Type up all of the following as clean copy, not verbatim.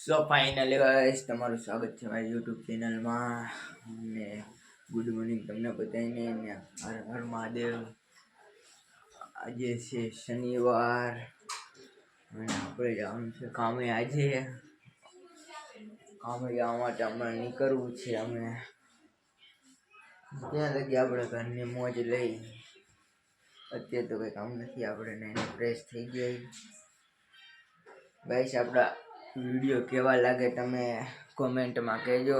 So finally guys તમારું સ્વાગત છે મારી યુટ્યુબ ચેનલમાં અને ગુડ મોર્નિંગ તમને બધાને ને હર હર મહાદેવ। આજે છે શનિવાર અને આપણે જવાનું છે કામે। આજે કામે જવા માટે હમણાં નીકળવું છે। અમે ત્યાં લગી આપણે ઘરની મોજ લઈ। અત્યારે તો કંઈ કામ નથી, આપણે ફ્રેશ થઈ ગયા ગાઈસ। આપણા વિડીયો કેવા લાગે તમે કોમેન્ટમાં કહેજો।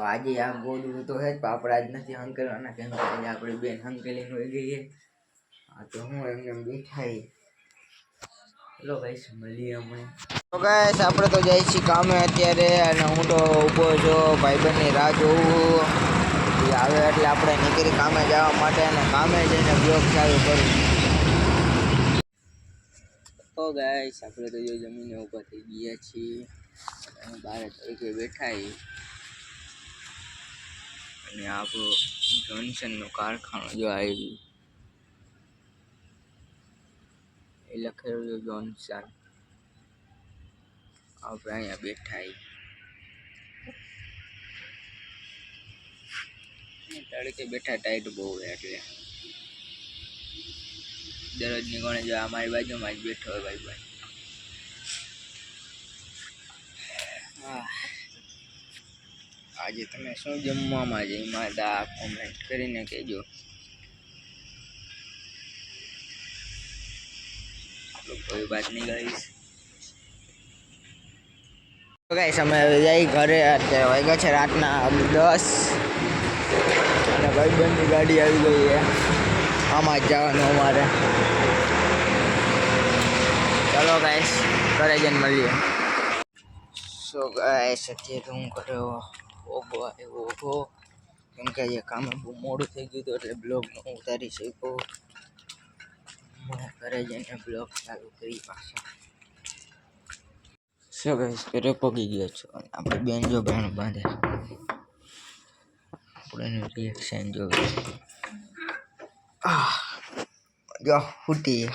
આજે આ ગોડું તો હે જ, પણ આપણે આજ નથી હંકેલવાના, કેમ કે આજે આપણી બેન હંકેલીને હોઈ ગઈ છે। આ તો હું એમને બેઠાઈ। ચલો ગાઈસ મળીએ અમે। તો ગાઈસ આપણે તો જઈએ છીએ કામે અત્યારે, અને હું તો ઊભો છું ભાઈબંધની રાહ જોઉં। એ આવે એટલે આપણે નીકળી કામે જવા માટે, અને કામે જઈને બ્લોગ ચાલુ કરું। તો ગાઈસ આપણે તો જો જમીને ઊભા થઈ ગયા છીએ, અને બહાર તરીકે બેઠા। અને આપણું જોન્સનનું કારખાનું જો આવ્યું, એ લખેલું છે જોન્સન। આપણે અહીંયા બેઠા તડકે બેઠા, ટાઈટ બહુ એટલે દરરોજની કોણે જો અમારી બાજુમાં જ બેઠો હોય ભાઈ। આજે તમે શું જમવામાં જમ્યા હતા કોમેન્ટ કરીને કહેજો। કોઈ વાત નહીં ગાઈસ અમે જઈ ઘરે। અત્યારે વાગ્યા છે રાતના 10 અને ભાઈબંધની ગાડી આવી ગઈ છે, આમાં જ જવાનું અમારે। ચલો ગાઈસ ઘરે જઈને મળીએ। સો ગાઈસ અત્યારે હું કર્યો ઓગો આવ્યો, કેમ કે આજે કામે બહુ મોડું થઈ ગયું હતું એટલે બ્લોગ ન ઉતારી શક્યો। ઘરે જઈને બ્લોગ ચાલુ કરી પાછો। સો ગાઈસ ઘરે પગી ગયો છું, અને આપણી બેન જો ભેણ બાંધે, આપણે એનું રિએક્શન જોયું। જો ફૂટી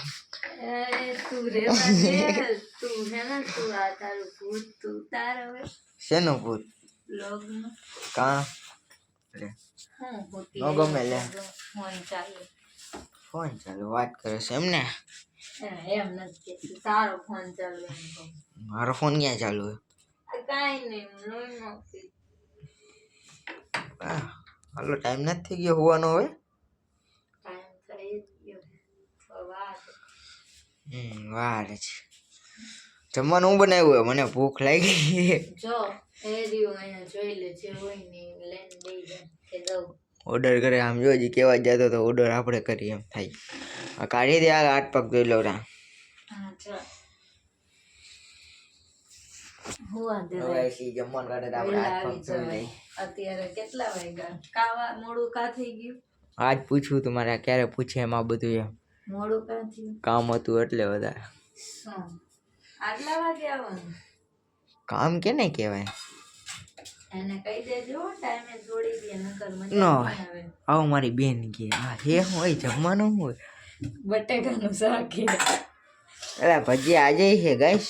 શેનું ભૂત કા નો ગમે લે ફોન ચાલુ વાત કરે છે એમને। એમ નથી, તારો ફોન ચાલુ, મારો ફોન ક્યાં ચાલુ હે? કાઈ નહીં, હાલો ટાઈમ નથી થઈ ગયો હોવાનો હવે? વાર છે। જમવાનું હું બનાવ્યું? મને ભૂખ લાગી। જો એ રહ્યું અહીંયા જોઈ લે, જે હોય ને લઈને દઈ જાય કે દઉં ઓર્ડર કરે। આમ જોજી કેવા જતો તો ઓર્ડર આપણે કરીએ એમ થાય। આ કાઢી દે, આ હાથ પગ જોઈ લો રા। હા ચાલ હુવા દે ભાઈ, સી જમવાનું કાઢે તો આપણે હાથ પગ જોઈ લઈ। અત્યારે કેટલા વાગ્યા? કાવા મોડું કા થઈ ગયું? આજ પૂછવું તમારે, ક્યારે પૂછે એમાં બધું એમ મોડું કા થયું? કામ હતું એટલે વધારે। આટલા વાગે આવવાનું કામ કેને કહેવાય? એને કહી દેજો ટાઈમે છોડી દે, નકર મજા નહીં આવે। આવો મારી બેન કે હા હે હું હોય જમવાનું હોય બટેકાનું શાક હે, અલા ભજીયા આજે છે ગાઈસ,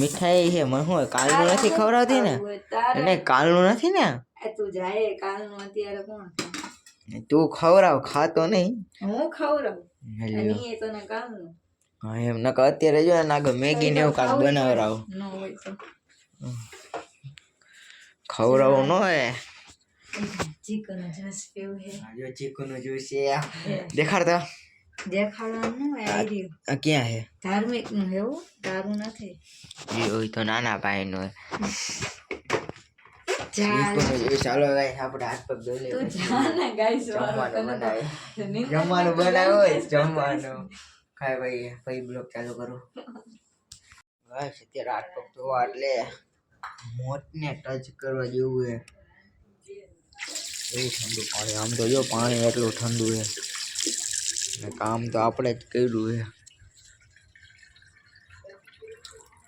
મીઠાઈ છે। મને શું કાલનું નથી ખવડાવતી ને, એને કાલનું નથી ને, તું જાય કાલનું અત્યારે કોણ? તું ખવડાવ, ખાતો નહીં હું ખવડાવ, અને એ તને કાલનું। હા એમ નકર અત્યારે જો ને આગળ મેગી ને એવું કાંક બનાવરાવ ન હોય તો ખવડાવો ન હોય। ચીકુનો જ્યુસ પીવું છે, જો ચીકુનો જ્યુસ છે, દેખાડ તો। દેખાડવાનું હોય આ ક્યાં હે? ધાર્મિક નું એવું તારું નથી એ હોય તો નાના ભાઈ નું। ચાલો ગાઈસ આપણે હાથ પગ ધોઈ લઈએ, જમવાનું બનાવ્યું હોય જમવાનું ખાય ભાઈ। ભાઈ બ્લોગ ચાલુ કરું ગાઈસ। અત્યારે હાથ પગ ધોવા એટલે મોતને ટચ કરવા જેવું હે, એવું ઠંડુ પાણી। આમ તો જો પાણી એટલું ઠંડુ છે, ને કામ તો આપણે જ કર્યું છે।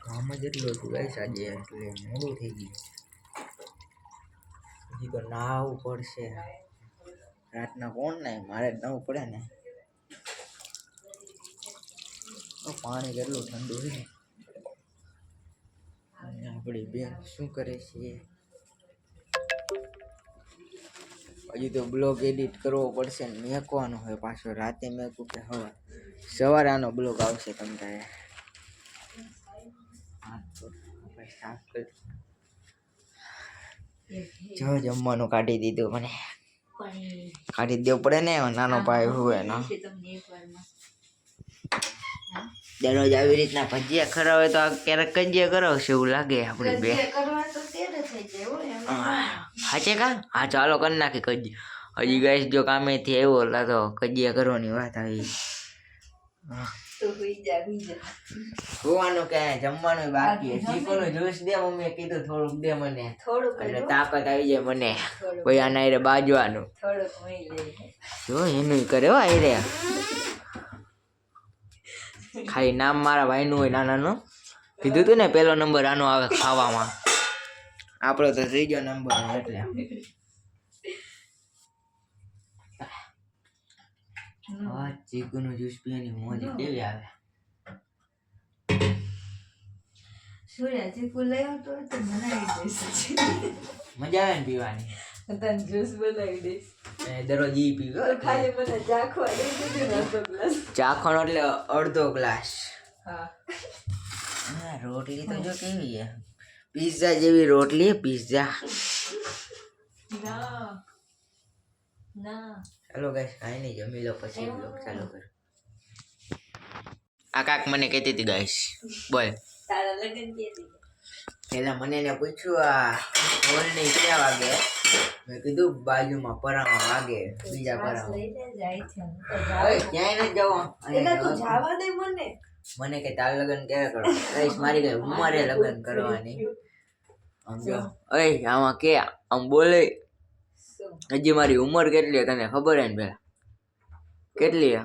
કામ જ એટલું હતું ગાઈસ આજે, એટલે મોડું થઈ ગયું। હજી તો નાહવું પડશે, રાતના કોણ નાય, મારે જ નાહવું પડે ને। પાણી કેટલું ઠંડુ છે, આપણી બેન શું કરે છે? હજી તો બ્લોગ એડિટ કરવો પડશે ને મેકવાનો હોય પાછો. રાતે મેકું કે સવારે આનો બ્લોગ આવશે તમ તારે. જો જમવાનું કાઢી દીધું મને. કાઢી દેવું પડે ને નાનો ભાઈ હોય એનો. દરરોજ આવી રીતના ભજીયા ખરાવે તો ક્યારેક કજિયા કરાવશે એવું લાગે આપણે બે. હાચે કા? હા ચાલો કરી નાખી કજિયા. હજી ગાઈસ જો કામેથી આવ્યો એટલે તો કજિયા કરવાની વાત આવી. હોવાનું કે જમવાનું બાકી. ચીકુનું જ્યુસ દે મમ્મીએ કીધું થોડુંક દે મને. એટલે તાકાત આવી જાય મને. કોઈ આના હારે બાજવાનું. જો એનું કરે હો આયરે. ખાલી નામ મારા ભાઈનું હોય નાનાનું. કીધું તું ને પેલો નંબર આનો આવે ખાવામાં. આપણો તો ત્રીજો નંબર એટલે. હા ચીકુનું જ્યુસ પીવાની મોજ કેવી આવે. સૂર્યા ચીકુ લઈ આવતો હોય તો બનાવી દઈશ. મજા આવે ને પીવાની. તને જ્યુસ બનાવી દઈશ. દરરોજ ઈ પીવો. ખાલી મને ચાખવા દઈ દીધું અડધો ગ્લાસ. ચાખવાનો એટલે અડધો ગ્લાસ. હા. રોટલી તો જો કેવી છે. પિઝા જેવી રોટલી પિઝા. ના. ચાલો ગાઈસ કાઈ નહીં જમી લો પછી બ્લોગ ચાલુ કરો. આ કાક મને કહેતી હતી ગાઈસ. બોલ. તારા લગન કેદી? પેલા મને ને પૂછ્યું આ હોલ ની ક્યાં વાગે? મેં કીધું બાજુમાં પરામાં વાગે. બીજા પરામાં. જાય છે. ક્યાંય નથી જવું. એટલે તું જવા દે મને. મને કે તાર લગન ક્યારે કરો? ગાઈસ મારી કઈ ઉંમરે લગન કરવાની. સમજો. ઓય આમાં કે આમ બોલે. હજી મારી ઉંમર કેટલી તને ખબર હે ને પેલા? કેટલી હે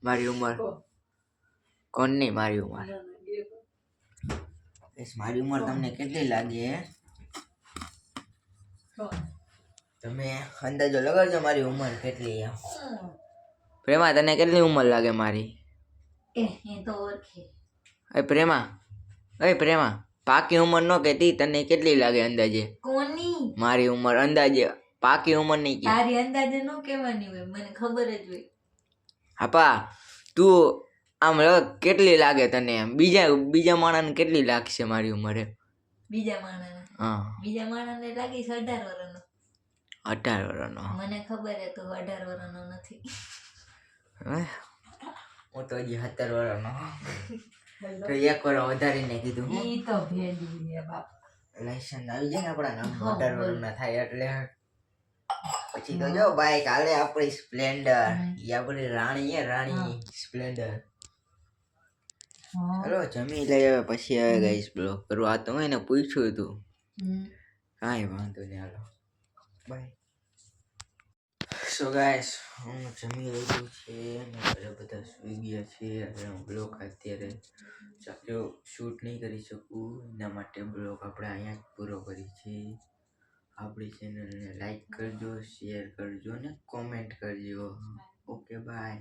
મારી ઉંમર? કોણ નહીં મારી ઉંમર? મારી ઉંમર તમને કેટલી લાગે? તમે અંદાજો લગાડજો મારી ઉંમર કેટલી છે. પ્રેમા તને કેટલી ઉંમર લાગે મારી? એ તો ઓળખે. એ પ્રેમા પાકી ઉંમર નો કહેતી તને કેટલી લાગે અંદાજે? કોની? મારી ઉંમર અંદાજે પાકી ઉંમર નહીં કે. તારી અંદાજે નો કહેવાની હોય મને ખબર જ હોય. હાપા તું આમ કેટલી લાગે તને? બીજા માણસને કેટલી લાગશે મારી ઉંમરે? બીજા માણસને? હા. બીજા માણસને લાગીશ 18 વર્ષનો. 18 વર્ષનો? મને ખબર હે તું 18 વર્ષનો નથી. હું તો હજી 17 વર્ષનો. તો એક વર્ષ વધારીને કીધું. ઈ તો ભેડી હે બાપ. લાયસન્સ આવી જાય ને આપણા નામ 18 વર્ષના થાય એટલે. પછી તો જો બાઈક હાલે આપણી સ્પ્લેન્ડર. ઈ આપણી રાણી હે રાણી સ્પ્લેન્ડર. ચલો જમી લઈ હવે પછી આવે ગાઈસ બ્લોગ કરવા. આ તો એને પૂછ્યું હતું. કાંઈ વાંધો નહીં હાલો બાય. સો ગાઈસ હું જમી લીધું છે ને બધા સુઈ ગયા છે. હવે હું બ્લોગ અત્યારે શૂટ નહીં કરી શકું એના માટે બ્લોગ આપણે અહીંયા જ પૂરો કરી છે. આપણી ચેનલને લાઈક કરજો, શેર કરજો ને કોમેન્ટ કરજો. Okay bye.